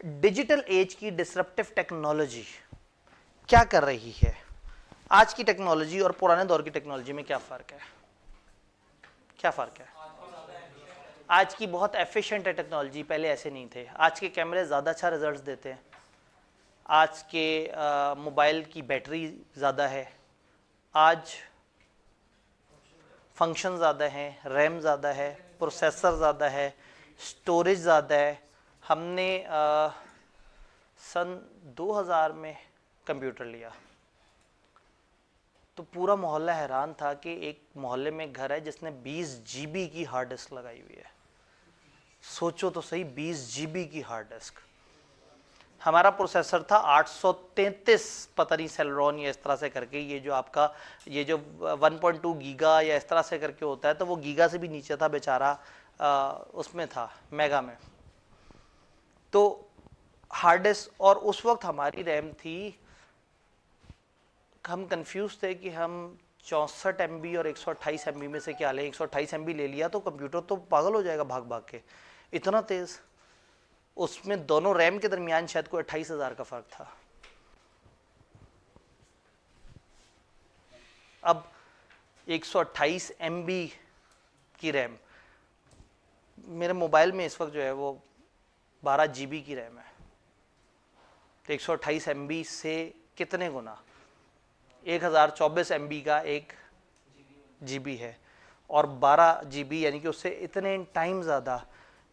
Digital age की disruptive technology क्या कर रही है? आज की टेक्नोलॉजी और पुराने दौर की टेक्नोलॉजी में क्या फ़र्क है? क्या फ़र्क है? आज की बहुत एफिशिएंट है टेक्नोलॉजी, पहले ऐसे नहीं थे। आज के कैमरे ज़्यादा अच्छा रिजल्ट्स देते हैं, आज के मोबाइल की बैटरी ज़्यादा है, आज फंक्शन ज़्यादा हैं, रैम ज़्यादा है, प्रोसेसर ज़्यादा है, स्टोरेज ज़्यादा है। हमने सन 2000 में कंप्यूटर लिया तो पूरा मोहल्ला हैरान था कि एक मोहल्ले में घर है जिसने 20 GB की हार्ड डिस्क लगाई हुई है। सोचो तो सही, 20 GB की हार्ड डिस्क। हमारा प्रोसेसर था 833 पता नहीं सेलरॉन या इस तरह से करके, ये जो आपका ये जो 1.2 गीगा या इस तरह से करके होता है, तो वो गीगा से भी नीचे था बेचारा, उसमें था मेगा में। तो हार्ड डिस्क, और उस वक्त हमारी रैम थी, हम कंफ्यूज थे कि हम 64 MB और 128 MB में से क्या लें। 128 MB ले लिया तो कंप्यूटर तो पागल हो जाएगा भाग भाग के, इतना तेज। उसमें दोनों रैम के दरमियान शायद कोई 28,000 का फर्क था। अब 128 MB की रैम, मेरे मोबाइल में इस वक्त जो है वो 12 GB की रैम है, तो 128 MB से कितने गुना, 1024 MB का 1 GB है, और 12 GB यानी कि उससे इतने टाइम ज़्यादा।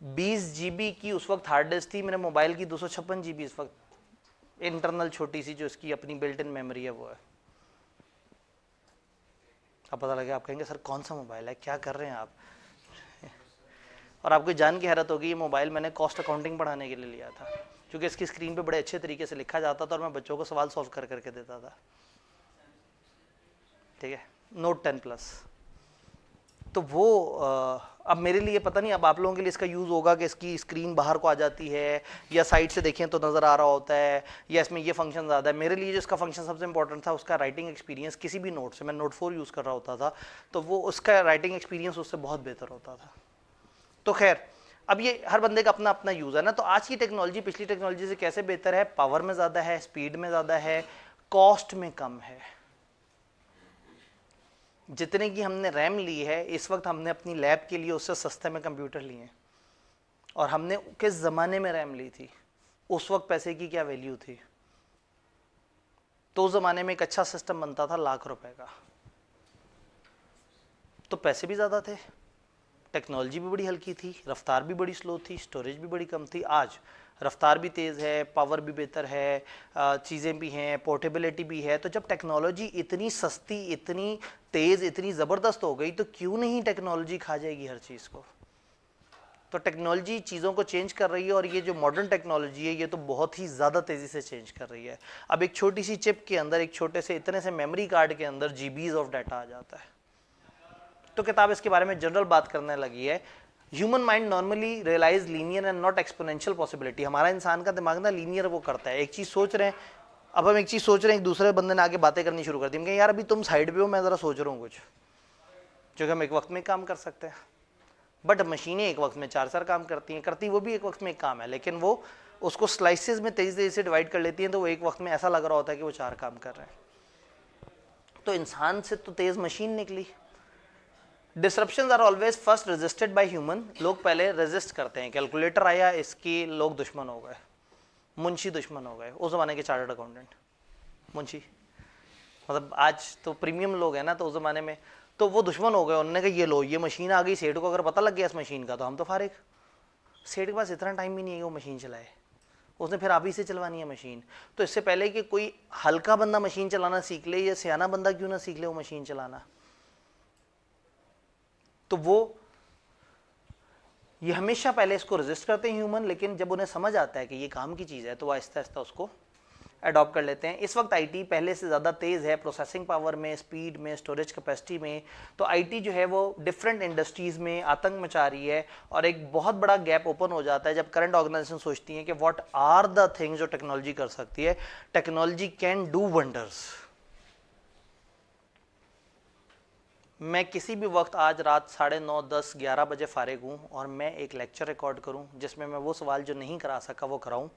20 GB की उस वक्त हार्ड डिस्क थी, मेरे मोबाइल की 256 GB इस वक्त इंटरनल छोटी सी जो इसकी अपनी बिल्ट इन मेमोरी है वो है। अब पता लगे, आप कहेंगे सर कौन सा मोबाइल है, क्या कर रहे हैं आप? और आपको जान की हैरत होगी, ये मोबाइल मैंने कॉस्ट अकाउंटिंग पढ़ाने के लिए लिया था, क्योंकि इसकी स्क्रीन पे बड़े अच्छे तरीके से लिखा जाता था और मैं बच्चों को सवाल सॉल्व कर करके देता था। ठीक है, नोट 10 प्लस। तो वो अब मेरे लिए पता नहीं, अब आप लोगों के लिए इसका यूज़ होगा कि इसकी स्क्रीन बाहर को आ जाती है या साइड से देखें तो नज़र आ रहा होता है, या इसमें ये फंक्शन ज़्यादा है। मेरे लिए जो इसका फंक्शन सबसे इंपॉर्टेंट था, उसका राइटिंग एक्सपीरियंस। किसी भी नोट से, मैं नोट 4 यूज़ कर रहा होता था, तो वो उसका राइटिंग एक्सपीरियंस उससे बहुत बेहतर होता था। तो खैर, अब ये हर बंदे का अपना अपना यूज़ है ना। तो आज की टेक्नोलॉजी पिछली टेक्नोलॉजी से कैसे बेहतर है? पावर में ज़्यादा है, स्पीड में ज़्यादा है, कॉस्ट में कम है। जितने की हमने रैम ली है इस वक्त, हमने अपनी लैब के लिए उससे सस्ते में कंप्यूटर लिए हैं। और हमने किस ज़माने में रैम ली थी? उस वक्त पैसे की क्या वैल्यू थी? तो उस ज़माने में एक अच्छा सिस्टम बनता था लाख रुपए का, तो पैसे भी ज़्यादा थे, टेक्नोलॉजी भी बड़ी हल्की थी, रफ्तार भी बड़ी स्लो थी, स्टोरेज भी बड़ी कम थी। आज रफ्तार भी तेज़ है, पावर भी बेहतर है, चीज़ें भी हैं, पोर्टेबिलिटी भी है। तो जब टेक्नोलॉजी इतनी सस्ती, इतनी तेज़, इतनी ज़बरदस्त हो गई, तो क्यों नहीं टेक्नोलॉजी खा जाएगी हर चीज़ को? तो टेक्नोलॉजी चीज़ों को चेंज कर रही है, और ये जो मॉडर्न टेक्नोलॉजी है ये तो बहुत ही ज़्यादा तेज़ी से चेंज कर रही है। अब एक छोटी सी चिप के अंदर, एक छोटे से इतने से मेमोरी कार्ड के अंदर GBs ऑफ डाटा आ जाता है। तो किताब इसके बारे में जनरल बात करने लगी है। Human mind normally realize linear and not exponential possibility. हमारा इंसान का दिमाग ना लीनियर वो करता है, एक चीज़ सोच रहे हैं, अब हम एक चीज़ सोच रहे हैं, एक दूसरे बंदे ने आगे बातें करनी शुरू कर दी, हम कहें यार अभी तुम साइड पे हो, मैं ज़रा सोच रहा हूँ कुछ, क्योंकि हम एक वक्त में काम कर सकते हैं। बट मशीनें एक वक्त में 4 काम करती हैं, करती वो भी एक वक्त में एक काम है, लेकिन वो उसको स्लाइसेस में तेज़ी तेज़ी से डिवाइड कर लेती हैं, तो वो एक वक्त में ऐसा लग रहा होता है कि वो 4 काम कर रहे हैं। तो इंसान से तो तेज़ मशीन निकली। Disruptions are always first resisted by human. लोग पहले रेजिस्ट करते हैं। कैलकुलेटर आया, इसके लोग दुश्मन हो गए, मुंशी दुश्मन हो गए। उस ज़माने के चार्टर्ड अकाउंटेंट मुंशी, मतलब आज तो प्रीमियम लोग हैं ना, तो उस ज़माने में तो वो दुश्मन हो गए। उन्होंने कहा ये लो, ये मशीन आ गई, सेठ को अगर पता लग गया इस मशीन का तो हम तो फारिग। सेठ के पास इतना टाइम भी नहीं है वो मशीन चलाए, उसने फिर आप ही से चलवानी है मशीन। तो इससे पहले कि कोई हल्का बंदा मशीन चलाना सीख ले, या सियाना बंदा क्यों ना सीख ले वो मशीन चलाना, तो वो ये हमेशा पहले इसको रेजिस्ट करते हैं ह्यूमन। लेकिन जब उन्हें समझ आता है कि ये काम की चीज़ है, तो वो आहिस्ता आहिस्ता उसको अडॉप्ट कर लेते हैं। इस वक्त आईटी पहले से ज़्यादा तेज़ है, प्रोसेसिंग पावर में, स्पीड में, स्टोरेज कैपेसिटी में। तो आईटी जो है वो डिफरेंट इंडस्ट्रीज़ में आतंक मचा रही है, और एक बहुत बड़ा गैप ओपन हो जाता है जब करंट ऑर्गेनाइजेशन सोचती हैं कि व्हाट आर द थिंग्स जो टेक्नोलॉजी कर सकती है। Technology can do wonders. मैं किसी भी वक्त आज रात 9:30, 10, 11 बजे फारिग हूँ और मैं एक लेक्चर रिकॉर्ड करूँ जिसमें मैं वो सवाल जो नहीं करा सका वो कराऊँ।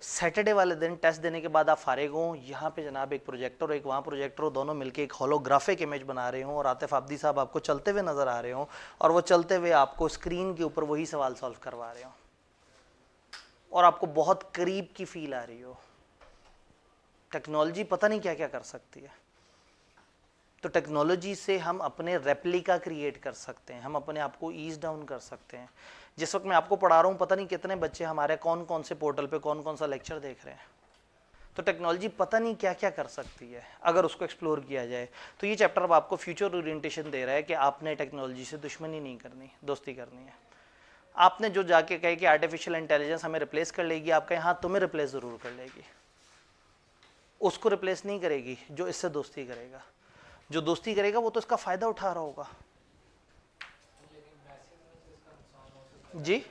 सैटरडे वाले दिन टेस्ट देने के बाद आप फारिग हों, यहाँ पे जनाब एक प्रोजेक्टर, एक वहाँ प्रोजेक्टर हो, दोनों मिलके एक होलोग्राफिक इमेज बना रहे हों और आतिफ आब्दी साहब आपको चलते हुए नज़र आ रहे हों और वो चलते हुए आपको स्क्रीन के ऊपर वही सवाल सॉल्व करवा रहे हों और आपको बहुत करीब की फील आ रही हो। टेक्नोलॉजी पता नहीं क्या क्या कर सकती है। तो टेक्नोलॉजी से हम अपने रेप्लिका क्रिएट कर सकते हैं, हम अपने आप को ईज डाउन कर सकते हैं। जिस वक्त मैं आपको पढ़ा रहा हूँ पता नहीं कितने बच्चे हमारे कौन कौन से पोर्टल पे कौन कौन सा लेक्चर देख रहे हैं। तो टेक्नोलॉजी पता नहीं क्या क्या कर सकती है अगर उसको एक्सप्लोर किया जाए। तो ये चैप्टर अब आपको फ्यूचर ओरिएंटेशन दे रहा है कि आपने टेक्नोलॉजी से दुश्मनी नहीं करनी, दोस्ती करनी है। आपने जो जाके कहे कि आर्टिफिशियल इंटेलिजेंस हमें रिप्लेस कर लेगी, आप कहें हाँ तुम्हें रिप्लेस ज़रूर कर लेगी, उसको रिप्लेस नहीं करेगी जो इससे दोस्ती करेगा। जो दोस्ती करेगा वो तो इसका फ़ायदा उठा रहा होगा। जी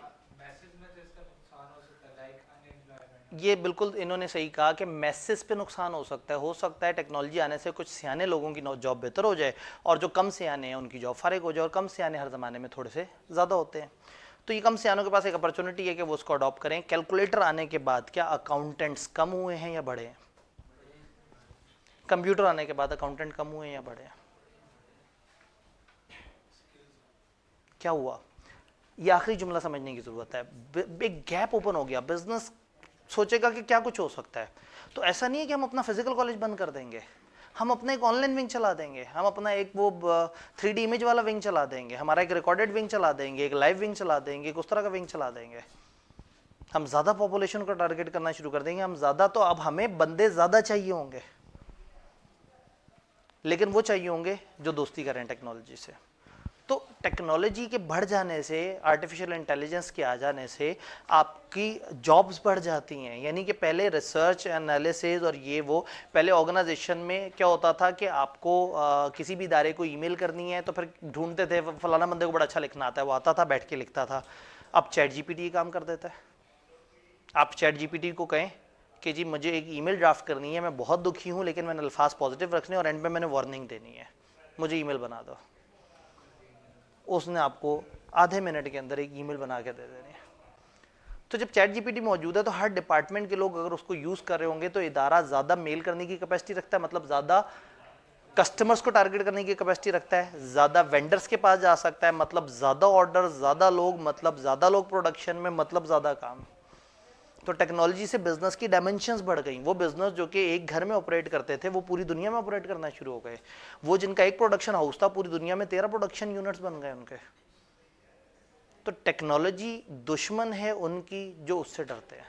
ये बिल्कुल इन्होंने सही कहा कि मैसेज पे नुकसान हो सकता है टेक्नोलॉजी आने से कुछ सियाने लोगों की जॉब बेहतर हो जाए और जो कम सियाने हैं उनकी जॉब फारिग हो जाए, और कम सियाने हर ज़माने में थोड़े से ज़्यादा होते हैं। तो ये कम सियानों के पास एक अपॉर्चुनिटी है कि वो उसको अडॉप्ट करें। कैलकुलेटर आने के बाद क्या अकाउंटेंट्स कम हुए हैं या बढ़े हैं? कंप्यूटर आने के बाद अकाउंटेंट कम हुए हैं या बढ़े हैं? क्या हुआ? ये आखिरी जुमला समझने की ज़रूरत है। एक गैप ओपन हो गया, बिजनेस सोचेगा कि क्या कुछ हो सकता है। तो ऐसा नहीं है कि हम अपना फिजिकल कॉलेज बंद कर देंगे, हम अपना एक ऑनलाइन विंग चला देंगे, हम अपना एक वो 3D इमेज वाला विंग चला देंगे, हमारा एक रिकॉर्डेड विंग चला देंगे, एक लाइव विंग चला देंगे, एक उस तरह का विंग चला देंगे। हम ज़्यादा पॉपुलेशन को टारगेट करना शुरू कर देंगे। हम ज़्यादा तो अब हमें बंदे ज़्यादा चाहिए होंगे, लेकिन वो चाहिए होंगे जो दोस्ती करें टेक्नोलॉजी से। तो टेक्नोलॉजी के बढ़ जाने से, आर्टिफिशियल इंटेलिजेंस के आ जाने से आपकी जॉब्स बढ़ जाती हैं। यानी कि पहले रिसर्च एनालिसिस और ये वो, पहले ऑर्गेनाइजेशन में क्या होता था कि आपको किसी भी इदारे को ईमेल करनी है तो फिर ढूंढते थे फलाना बंदे को बड़ा अच्छा लिखना आता है, वो आता था बैठ के लिखता था। अब चैट जीपीटी काम कर देता है। आप चैट जीपीटी को कहें कि जी मुझे एक ईमेल ड्राफ्ट करनी है, मैं बहुत दुखी हूँ लेकिन मैंने अल्फाज पॉजिटिव रखने और एंड में मैंने वार्निंग देनी है, मुझे ईमेल बना दो। उसने आपको आधे मिनट के अंदर एक ईमेल बना के दे देनी है। तो जब चैट जीपीटी मौजूद है तो हर डिपार्टमेंट के लोग अगर उसको यूज़ कर रहे होंगे तो इदारा ज़्यादा मेल करने की कैपेसिटी रखता है, मतलब ज़्यादा कस्टमर्स को टारगेट करने की कैपेसिटी रखता है, ज़्यादा वेंडर्स के पास जा सकता है, मतलब ज़्यादा ऑर्डर, ज़्यादा लोग, मतलब ज़्यादा लोग प्रोडक्शन में, मतलब ज़्यादा काम। तो टेक्नोलॉजी से बिजनेस की डायमेंशंस बढ़ गई। वो बिजनेस जो कि एक घर में ऑपरेट करते थे वो पूरी दुनिया में ऑपरेट करना शुरू हो गए। वो जिनका एक प्रोडक्शन हाउस था पूरी दुनिया में 13 प्रोडक्शन यूनिट्स बन गए उनके। तो टेक्नोलॉजी दुश्मन है उनकी जो उससे डरते हैं।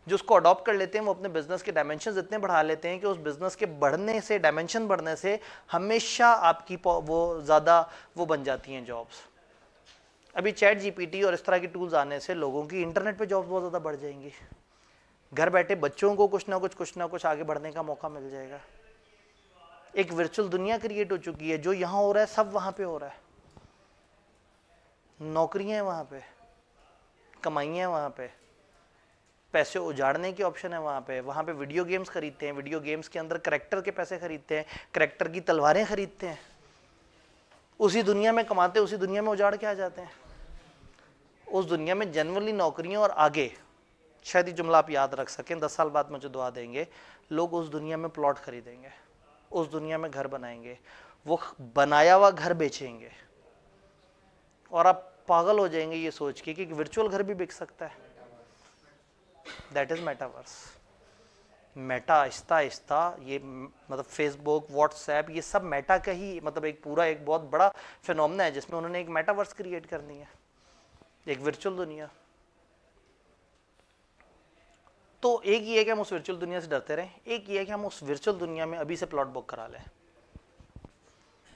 जो उसको अडॉप्ट कर लेते हैं वो अपने बिजनेस के डायमेंशंस इतने बढ़ा लेते हैं कि उस बिजनेस के बढ़ने से, डायमेंशन बढ़ने से हमेशा आपकी वो ज़्यादा वो बन जाती हैं जॉब्स। अभी चैट जीपीटी और इस तरह की टूल्स आने से लोगों की इंटरनेट पे जॉब्स बहुत ज़्यादा बढ़ जाएंगी। घर बैठे बच्चों को कुछ ना कुछ आगे बढ़ने का मौका मिल जाएगा। एक वर्चुअल दुनिया क्रिएट हो चुकी है, जो यहाँ हो रहा है सब वहाँ पे हो रहा है। नौकरियाँ हैं वहाँ पे, कमाइयाँ वहाँ पे, पैसे उजाड़ने की ऑप्शन है वहाँ पे वीडियो गेम्स खरीदते हैं, वीडियो गेम्स के अंदर करैक्टर के पैसे खरीदते हैं, करैक्टर की तलवारें खरीदते हैं, उसी दुनिया में कमाते, उसी दुनिया में उजाड़ के आ जाते हैं। उस दुनिया में जनरली नौकरियां, और आगे शायद ये जुमला आप याद रख सकें, 10 साल बाद मुझे दुआ देंगे, लोग उस दुनिया में प्लॉट खरीदेंगे, उस दुनिया में घर बनाएंगे, वो बनाया हुआ घर बेचेंगे और आप पागल हो जाएंगे ये सोच के कि वर्चुअल घर भी बिक सकता है। That is metaverse. Meta Aahista Aahista ये मतलब फेसबुक, व्हाट्सएप, ये सब मेटा का ही मतलब एक पूरा एक बहुत बड़ा फिनोमेना है जिसमें उन्होंने एक मेटावर्स क्रिएट करनी है, एक वर्चुअल दुनिया। तो एक ये है कि हम उस वर्चुअल दुनिया से डरते रहें, एक ये है कि हम उस वर्चुअल दुनिया में अभी से प्लॉट बुक करा लें।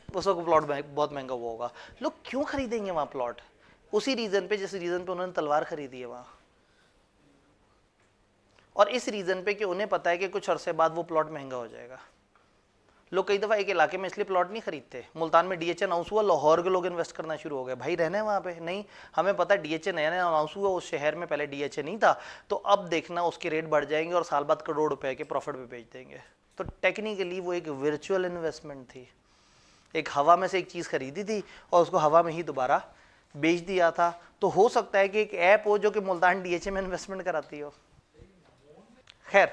उस वक्त प्लॉट बहुत महंगा हुआ होगा। लोग क्यों खरीदेंगे वहाँ प्लॉट? उसी रीजन पे जिस रीजन पे उन्होंने तलवार खरीदी है वहाँ, और इस रीजन पे कि उन्हें पता है कि कुछ अरसे बाद वो प्लॉट महंगा हो जाएगा। लोग कई दफ़ा एक इलाके में इसलिए प्लॉट नहीं खरीदते। मुल्तान में डीएचए अनाउंस हुआ, लाहौर के लोग इन्वेस्ट करना शुरू हो गए, भाई रहना है वहाँ पे, नहीं हमें पता है डीएचए नया नया अनाउंस हुआ, उस शहर में पहले डीएचए नहीं था, तो अब देखना उसके रेट बढ़ जाएंगे और साल बाद करोड़ रुपए के प्रॉफिट पे बेच देंगे। तो टेक्निकली वो एक वर्चुअल इन्वेस्टमेंट थी, एक हवा में से एक चीज़ खरीदी थी और उसको हवा में ही दोबारा बेच दिया था। तो हो सकता है कि एक ऐप हो जो कि मुल्तान डीएचए में इन्वेस्टमेंट कराती हो। खैर,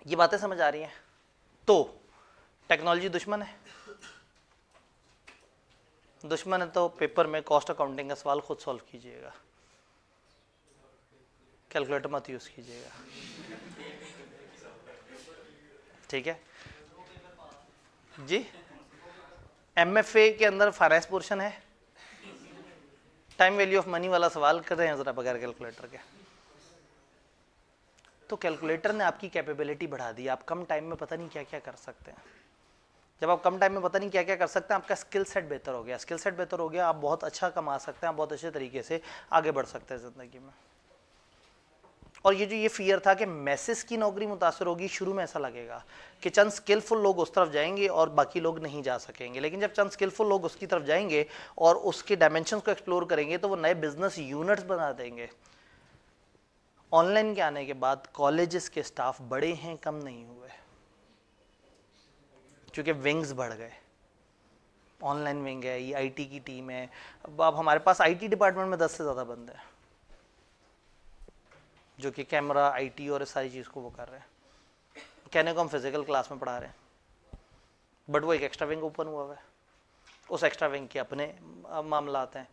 ये बातें समझ आ रही हैं। तो टेक्नोलॉजी दुश्मन है? दुश्मन है तो पेपर में कॉस्ट अकाउंटिंग का सवाल खुद सॉल्व कीजिएगा, कैलकुलेटर मत यूज कीजिएगा, ठीक है जी। एमएफए के अंदर फाइनेंस पोर्शन है, टाइम वैल्यू ऑफ मनी वाला सवाल कर रहे हैं जरा बगैर कैलकुलेटर के। तो कैलकुलेटर ने आपकी कैपेबिलिटी बढ़ा दी, आप कम टाइम में पता नहीं क्या क्या कर सकते हैं। जब आप कम टाइम में पता नहीं क्या क्या कर सकते हैं, आपका स्किल सेट बेहतर हो गया। स्किल सेट बेहतर हो गया, आप बहुत अच्छा कमा सकते हैं, आप बहुत अच्छे तरीके से आगे बढ़ सकते हैं ज़िंदगी में। और ये जो ये फियर था कि मैसेज की नौकरी मुतासर होगी, शुरू में ऐसा लगेगा कि चंद स्किलफुल लोग उस तरफ जाएंगे और बाकी लोग नहीं जा सकेंगे। लेकिन जब चंद स्किलफुल लोग उसकी तरफ जाएंगे और उसके डायमेंशंस को एक्सप्लोर करेंगे तो वो नए बिजनेस यूनिट्स बना देंगे। ऑनलाइन के आने के बाद कॉलेजेस के स्टाफ बड़े हैं, कम नहीं हुए, क्योंकि विंग्स बढ़ गए। ऑनलाइन विंग है, ये आईटी की टीम है। अब हमारे पास आईटी डिपार्टमेंट में 10 से ज़्यादा बंदे हैं जो कि कैमरा, आईटी और इस सारी चीज़ को वो कर रहे हैं। कहने को हम फिजिकल क्लास में पढ़ा रहे हैं, बट वो एक एक्स्ट्रा विंग ओपन हुआ है, उस एक्स्ट्रा विंग के अपने मामला आते हैं।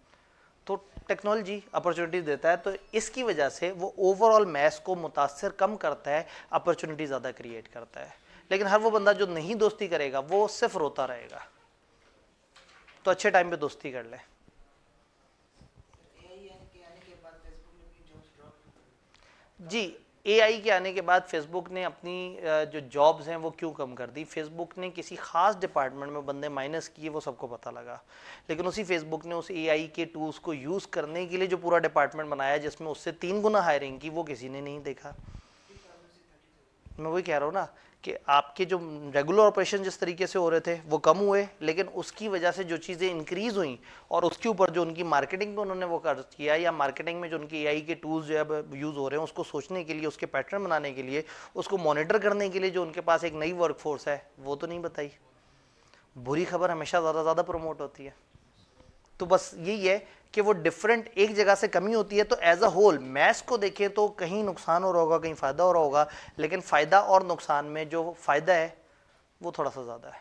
तो टेक्नोलॉजी अपॉर्चुनिटीज देता है, तो इसकी वजह से वो ओवरऑल मैथ्स को मुतासर कम करता है, अपॉर्चुनिटी ज़्यादा क्रिएट करता है। लेकिन हर वो बंदा जो नहीं दोस्ती करेगा वो सिर्फ रोता रहेगा। तो अच्छे टाइम पे दोस्ती कर ले। जी, एआई के आने के बाद फेसबुक ने अपनी जो जॉब्स हैं वो क्यों कम कर दी? फेसबुक ने किसी खास डिपार्टमेंट में बंदे माइनस किए, वो सबको पता लगा। लेकिन उसी फेसबुक ने उस एआई के टूल्स को यूज़ करने के लिए जो पूरा डिपार्टमेंट बनाया जिसमें उससे 3 गुना हायरिंग की, वो किसी ने नहीं देखा। मैं वही कह रहा हूँ ना कि आपके जो रेगुलर ऑपरेशन जिस तरीके से हो रहे थे वो कम हुए, लेकिन उसकी वजह से जो चीज़ें इंक्रीज हुई और उसके ऊपर जो उनकी मार्केटिंग में उन्होंने वो कर किया, या मार्केटिंग में जो उनके एआई के टूल्स जो अब यूज़ हो रहे हैं उसको सोचने के लिए, उसके पैटर्न बनाने के लिए, उसको मॉनिटर करने के लिए जो उनके पास एक नई वर्कफोर्स है, वो तो नहीं बताई। बुरी खबर हमेशा ज़्यादा प्रमोट होती है। तो बस यही है कि वो डिफरेंट एक जगह से कमी होती है। तो एज अ होल मैथ्स को देखें तो कहीं नुकसान हो रहा होगा, कहीं फ़ायदा हो रहा होगा, लेकिन फ़ायदा और नुकसान में जो फ़ायदा है वो थोड़ा सा ज़्यादा है।